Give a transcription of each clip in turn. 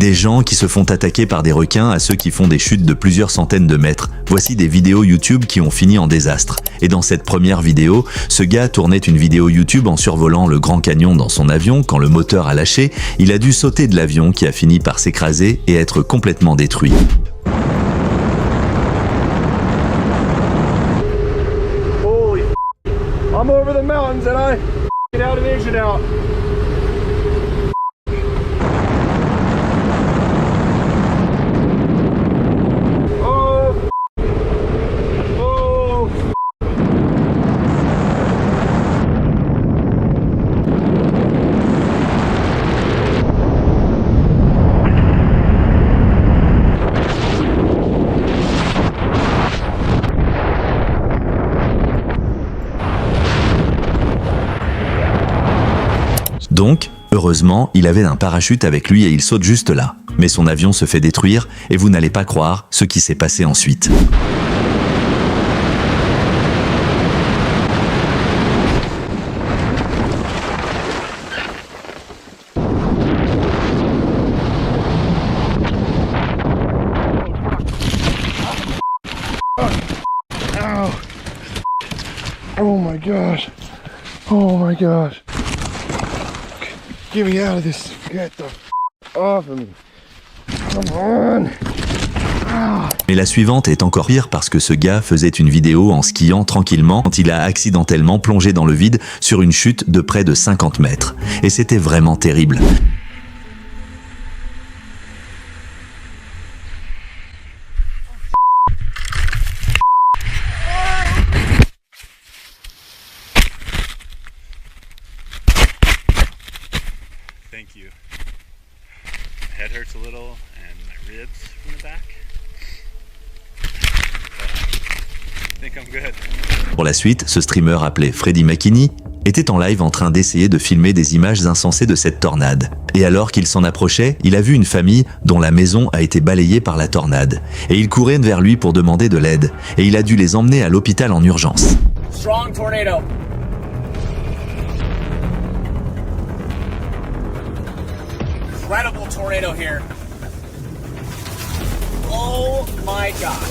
Des gens qui se font attaquer par des requins à ceux qui font des chutes de plusieurs centaines de mètres. Voici des vidéos YouTube qui ont fini en désastre. Et dans cette première vidéo, ce gars tournait une vidéo YouTube en survolant le Grand Canyon dans son avion. Quand le moteur a lâché, il a dû sauter de l'avion qui a fini par s'écraser et être complètement détruit. Holy I'm over the mountains and I get out of engine out. Donc, heureusement, il avait un parachute avec lui et il saute juste là. Mais son avion se fait détruire et vous n'allez pas croire ce qui s'est passé ensuite. Oh my gosh. Oh my gosh. Get me out of this. Get the off of me. Come on. Mais la suivante est encore pire parce que ce gars faisait une vidéo en skiant tranquillement quand il a accidentellement plongé dans le vide sur une chute de près de 50 mètres. Et c'était vraiment terrible. Thank you. My head hurts a little and my ribs from the back. I think I'm good. Pour la suite, ce streamer appelé Freddy McKinney était en live en train d'essayer de filmer des images insensées de cette tornade. Et alors qu'il s'en approchait, il a vu une famille dont la maison a été balayée par la tornade. Et il courait vers lui pour demander de l'aide. Et il a dû les emmener à l'hôpital en urgence. Strong tornado. Incredible tornado here. Oh my god.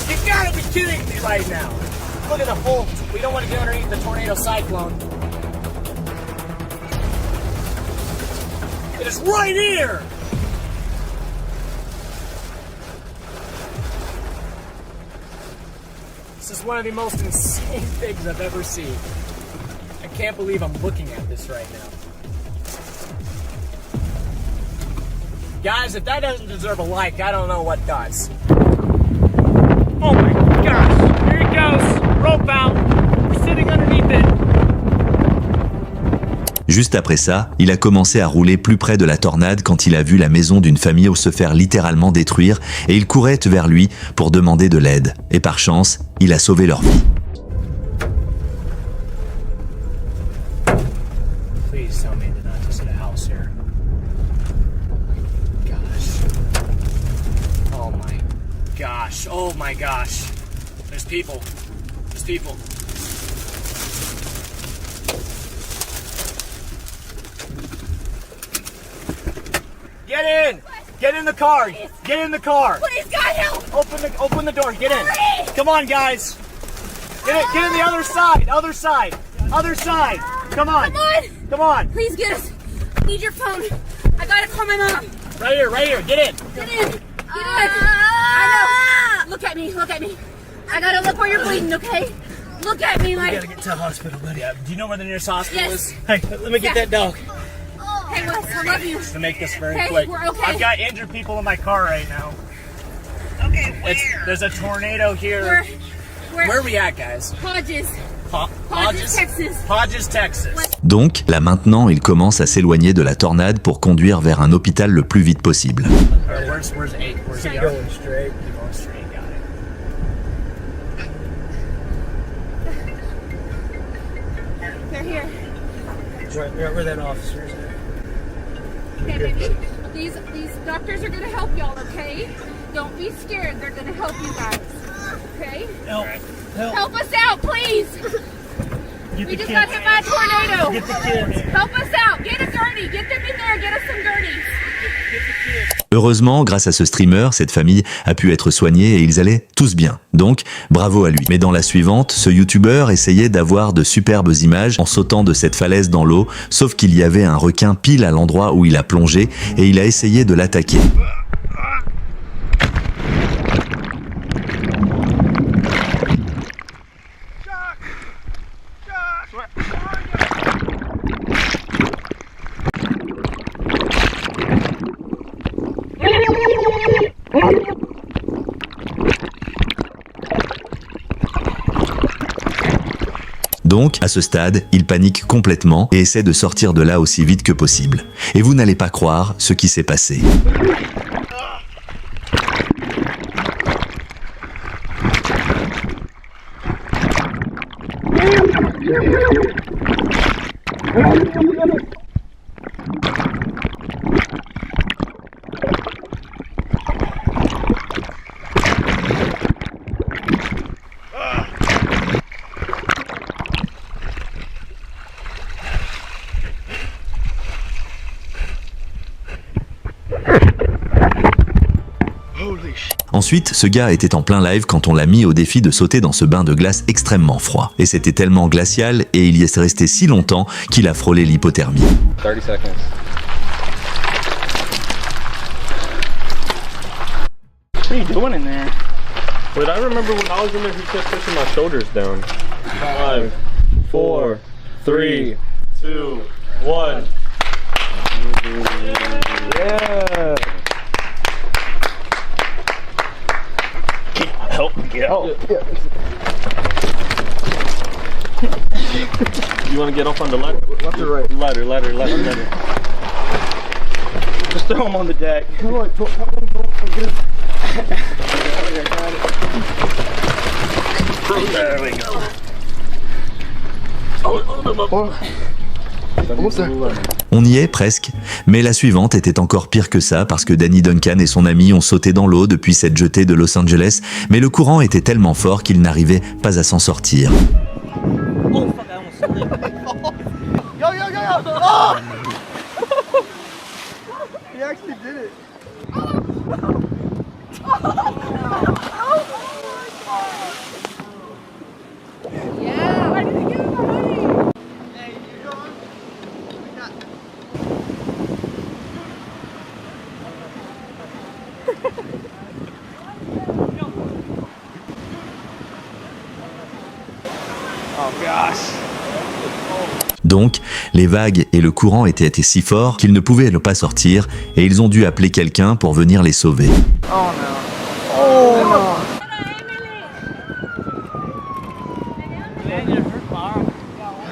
You gotta be kidding me right now. Look at the whole, we don't want to get underneath the tornado cyclone. It is right here. This is one of the most insane things I've ever seen. I can't believe I'm looking at this right now. Guys, if that doesn't deserve a like, I don't know what does. Oh my gosh! Here it goes! Rope out! We're sitting underneath it! Juste après ça, il a commencé à rouler plus près de la tornade quand il a vu la maison d'une famille se faire littéralement détruire et il courait vers lui pour demander de l'aide. Et par chance, il a sauvé leur vie. Please tell me they're not just at a house here. Gosh, oh my gosh. There's people. There's people. Get in! Get in the car! Get in the car! Please, God help! Open the door, get in! Hurry! Come on, guys! Get in the other side! Other side! Other side! Come on! Come on! Come on! Please get us. I need your phone. I gotta call my mom. Right here, get in! Get in! Get in! I know! Look at me, look at me. I gotta look where you're bleeding, okay? Look at me like... We gotta get to the hospital, buddy. Do you know where the nearest hospital Yes. is? Hey, let me get that dog. Hey, Wes, I love you. To make this very Hey, quick. we're okay. I've got injured people in my car right now. Okay, where? There's a tornado here. Where are we at, guys? Hodges. Hodges, Texas. Hodges, Texas. Donc, là maintenant, il commence à s'éloigner de la tornade pour conduire vers un hôpital le plus vite possible. Where's 8? Where's he going straight? You're going straight, got it. They're here. Right where that officer is. Okay, baby. These doctors are gonna help y'all, okay? Don't be scared. They're gonna help you guys. Okay? Help. Help us out, please! Get We the just kids. got hit by a tornado! Get the kids. Help us out! Get a gurney! Get them in there! Get us some gurneys! Heureusement, grâce à ce streamer, cette famille a pu être soignée et ils allaient tous bien. Donc, bravo à lui. Mais dans la suivante, ce youtubeur essayait d'avoir de superbes images en sautant de cette falaise dans l'eau, sauf qu'il y avait un requin pile à l'endroit où il a plongé et il a essayé de l'attaquer. Donc, à ce stade, il panique complètement et essaie de sortir de là aussi vite que possible. Et vous n'allez pas croire ce qui s'est passé. Ensuite, ce gars était en plein live quand on l'a mis au défi de sauter dans ce bain de glace extrêmement froid. Et c'était tellement glacial et il y est resté si longtemps qu'il a frôlé l'hypothermie. 30 seconds. What are you doing in there? Wait, I remember when I was in there, he kept pushing my shoulders down. 5, 4, 3, 2, 1. Yeah. Help me get out. You want to get up on the ladder? Left or right? Ladder. Just throw him on the deck. There we go. On y est presque, mais la suivante était encore pire que ça parce que Danny Duncan et son ami ont sauté dans l'eau depuis cette jetée de Los Angeles, mais le courant était tellement fort qu'ils n'arrivaient pas à s'en sortir. Oh fuck, I almost slipped. Yo! Oh! He actually did it. Yeah. Why did they give him the money? Hey, you going? Oh gosh. Donc, les vagues et le courant étaient si forts qu'ils ne pouvaient ne pas sortir et ils ont dû appeler quelqu'un pour venir les sauver. Oh no. Oh no.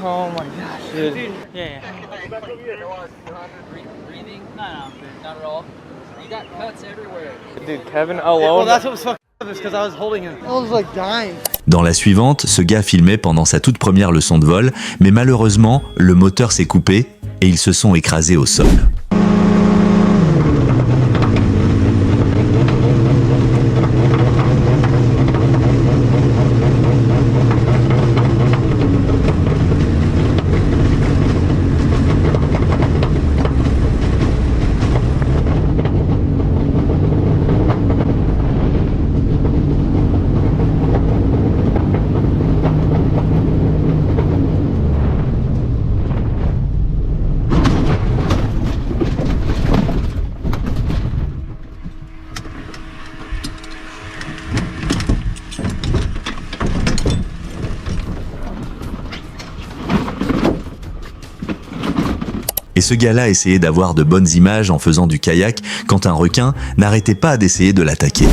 Oh my gosh, dude. Yeah. Breathing? No, not at all. You got cuts everywhere. Dude, Kevin alone. Well, that's what was fucking up is because I was holding him. I was like dying. Dans la suivante, ce gars filmait pendant sa toute première leçon de vol, mais malheureusement, le moteur s'est coupé et ils se sont écrasés au sol. Et ce gars-là essayait d'avoir de bonnes images en faisant du kayak quand un requin n'arrêtait pas d'essayer de l'attaquer.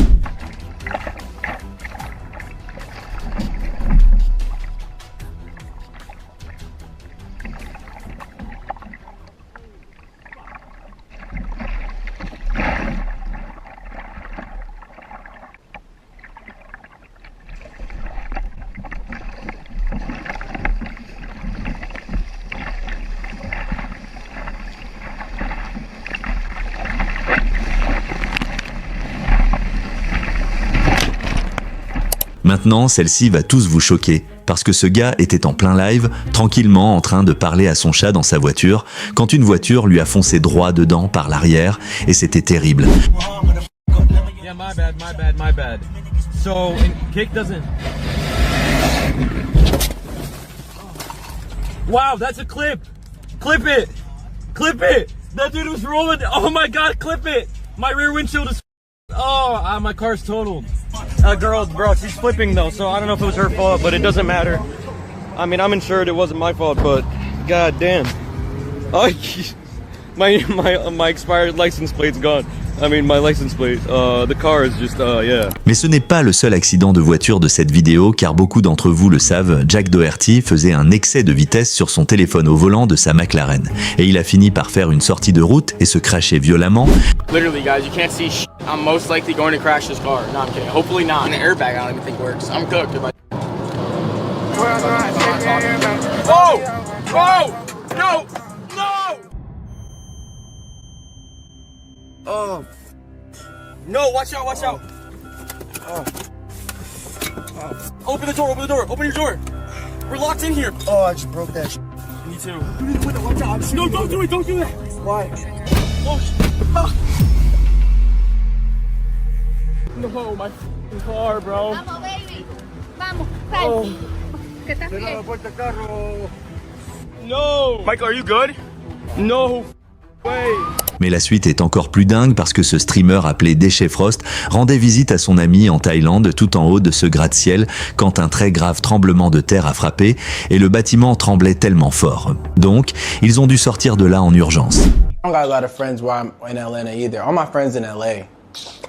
Maintenant, celle-ci va tous vous choquer, parce que ce gars était en plein live, tranquillement en train de parler à son chat dans sa voiture, quand une voiture lui a foncé droit dedans par l'arrière, et c'était terrible. Yeah, my bad. So, kick doesn't... Wow, that's a clip! Clip it! Clip it! That dude was rolling. Oh my god, clip it! My rear windshield is... Oh, my car's totaled. Girl, bro, she's flipping though, so I don't know if it was her fault, but it doesn't matter. I mean, I'm insured, it wasn't my fault, but... God damn. Oh, my expired license plate's gone. I mean, my license plate, the car is just, yeah. Mais ce n'est pas le seul accident de voiture de cette vidéo, car beaucoup d'entre vous le savent, Jack Doherty faisait un excès de vitesse sur son téléphone au volant de sa McLaren. Et il a fini par faire une sortie de route et se crasher violemment. Literally, guys, you can't see shit. I'm most likely going to crash this car. No, I'm kidding. Hopefully not. And the airbag, I don't even think works. I'm cooked. If I... Oh! Oh! No! No! Oh. No, watch out, watch out. Oh. Open the door, open your door. We're locked in here. Oh, I just broke that shit. Me too. Watch out. No, don't do that. Why? Oh, oh. No, my car, bro. Vamos, baby. Vamos, sal. Que estás bien. No. Michael, are you good? No way. Mais la suite est encore plus dingue parce que ce streamer appelé Déchet Frost rendait visite à son ami en Thaïlande tout en haut de ce gratte-ciel quand un très grave tremblement de terre a frappé et le bâtiment tremblait tellement fort. Donc, ils ont dû sortir de là en urgence. I don't got a lot of friends where I'm in Atlanta either. All my friends in LA.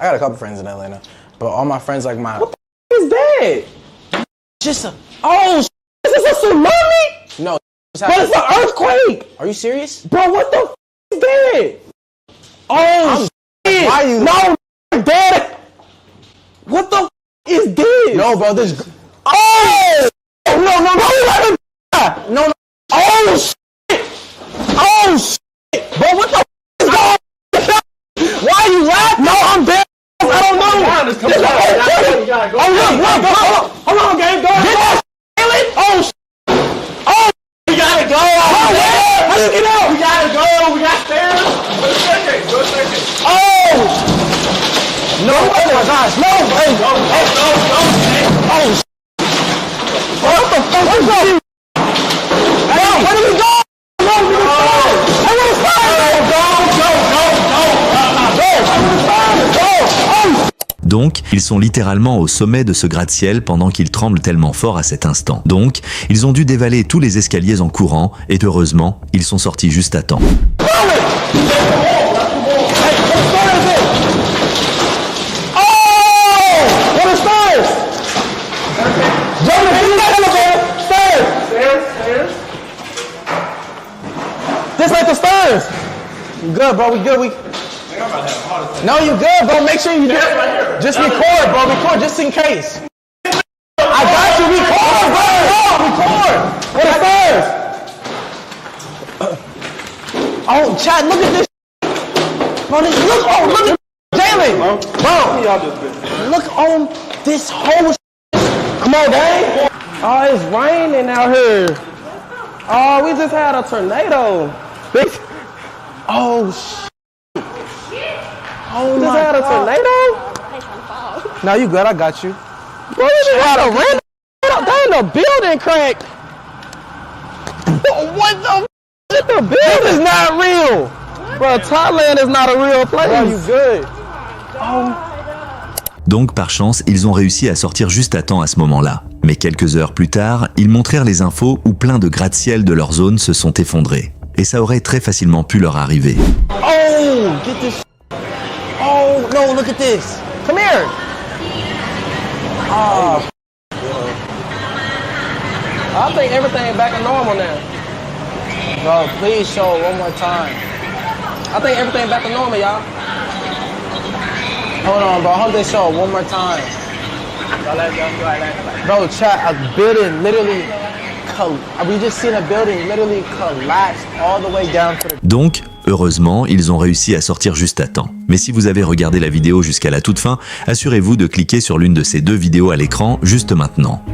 I got a couple friends in Atlanta, but all my friends like my... What the is that? Just a... Oh, is this a tsunami? No. But it's an earthquake! Are you serious? Bro, what the is that? Oh, shit! Why you... No, dead! What the is this? No, bro, this... Oh! No! No! Oh, shit! Oh, shit! Bro, what the is going on? Why are you laughing? No, I'm dead. I don't know. Oh, look, hold on, gang, go. Oh, shit. Oh, we gotta go. Let's get out. We gotta go. We got stairs. Go staircase. Oh. No, oh my gosh, no. Hey, go. Oh, shit. What the fuck is up? Hey, where do we go? Donc, ils sont littéralement au sommet de ce gratte-ciel pendant qu'il tremble tellement fort à cet instant. Donc, ils ont dû dévaler tous les escaliers en courant et heureusement, ils sont sortis juste à temps. This like the stairs. You good, bro? We good. No, you good, bro. Make sure you do it. Just record, bro. Record just in case. I got you. Record, bro. Record. What the stairs? Oh, Chad, look at this. Bro, look at Jalen. Bro, look on this whole. Come on, gang. Oh, it's raining out here. Oh, we just had a tornado. Oh, shit. Oh, we just had a tornado? No, you good. I got you. Bro, you just had a random. That in the building cracked. What the f***? The building is not real. Bro, Thailand is not a real place. Bro, you good. Oh. Donc, par chance, ils ont réussi à sortir juste à temps à ce moment-là. Mais quelques heures plus tard, ils montrèrent les infos où plein de gratte-ciel de leur zone se sont effondrés. Et ça aurait très facilement pu leur arriver. Oh, get this. Oh, no, look at this. Come here. Oh. I think everything back to normal now. Bro, please show one more time. I think everything back to normal, y'all. Hold on, bro. Hold this show one more time. Bro, chat, a building literally we just seen a building literally collapse all the way down to the... Donc, heureusement, ils ont réussi à sortir juste à temps. Mais si vous avez regardé la vidéo jusqu'à la toute fin, assurez-vous de cliquer sur l'une de ces deux vidéos à l'écran juste maintenant.